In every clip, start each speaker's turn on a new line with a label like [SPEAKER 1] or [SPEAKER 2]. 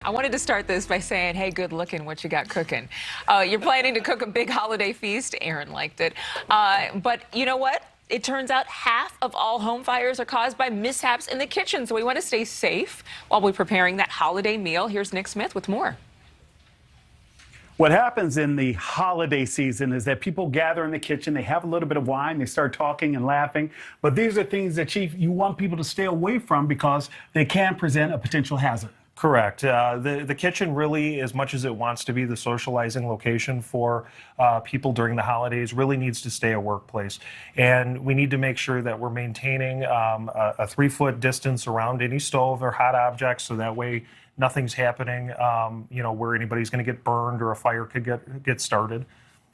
[SPEAKER 1] I wanted to start this by saying, hey, good looking, what you got cooking? You're planning to cook a big holiday feast. Aaron liked it. But you know what? It turns out half of all home fires are caused by mishaps in the kitchen. So we want to stay safe while we're preparing that holiday meal. Here's Nick Smith with more.
[SPEAKER 2] What happens in the holiday season is that people gather in the kitchen, they have a little bit of wine, they start talking and laughing. But these are things that, Chief, you want people to stay away from because they can present a potential hazard.
[SPEAKER 3] Correct. The kitchen really, as much as it wants to be the socializing location for people during the holidays, really needs to stay a workplace. And we need to make sure that we're maintaining a 3-foot distance around any stove or hot objects, so that way nothing's happening, where anybody's going to get burned or a fire could get started.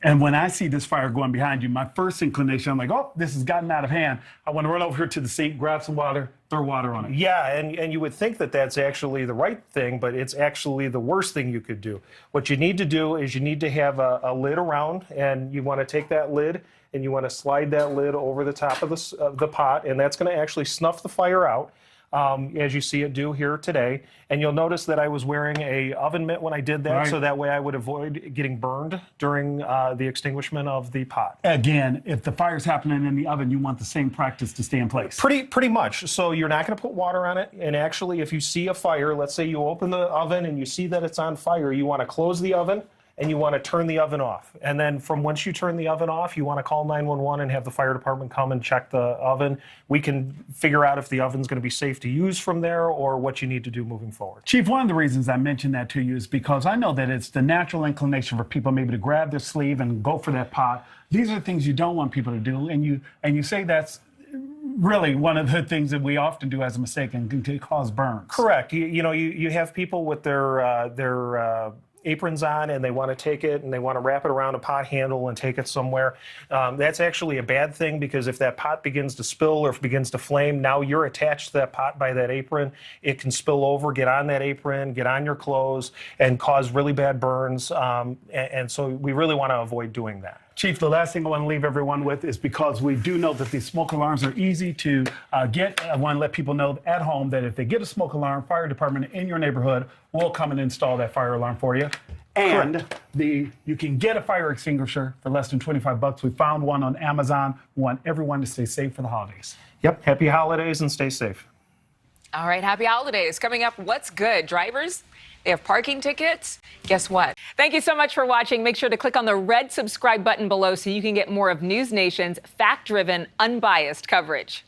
[SPEAKER 2] And when I see this fire going behind you, my first inclination, I'm like, oh, this has gotten out of hand. I want to run over here to the sink, grab some water, throw water on it.
[SPEAKER 3] Yeah, and you would think that that's actually the right thing, but it's actually the worst thing you could do. What you need to do is you need to have a lid around, and you want to take that lid and you want to slide that lid over the top of the pot, and that's going to actually snuff the fire out. As you see it do here today. And you'll notice that I was wearing a oven mitt when I did that, right, so that way I would avoid getting burned during the extinguishment of the pot.
[SPEAKER 2] Again, if the fire's happening in the oven, you want the same practice to stay in place.
[SPEAKER 3] Pretty much. So you're not going to put water on it. And actually, if you see a fire, let's say you open the oven and you see that it's on fire, you want to close the oven and you want to turn the oven off. And then from once you turn the oven off, you want to call 911 and have the fire department come and check the oven. We can figure out if the oven's going to be safe to use from there or what you need to do moving forward.
[SPEAKER 2] Chief, one of the reasons I mentioned that to you is because I know that it's the natural inclination for people maybe to grab their sleeve and go for that pot. These are the things you don't want people to do, and you say that's really one of the things that we often do as a mistake and can cause burns.
[SPEAKER 3] Correct. You have people with their aprons on, and they want to take it and they want to wrap it around a pot handle and take it somewhere. That's actually a bad thing, because if that pot begins to spill or if it begins to flame, now you're attached to that pot by that apron. It can spill over, get on that apron, get on your clothes, and cause really bad burns. And so we really want to avoid doing that.
[SPEAKER 2] Chief, the last thing I want to leave everyone with is, because we do know that these smoke alarms are easy to get, I want to let people know at home that if they get a smoke alarm, fire department in your neighborhood will come and install that fire alarm for you. And you can get a fire extinguisher for less than $25. We found one on Amazon. We want everyone to stay safe for the holidays.
[SPEAKER 3] Yep. Happy holidays and stay safe.
[SPEAKER 1] All right. Happy holidays. Coming up, what's good? Drivers, they have parking tickets. Guess what? Thank you so much for watching. Make sure to click on the red subscribe button below so you can get more of NewsNation's fact-driven, unbiased coverage.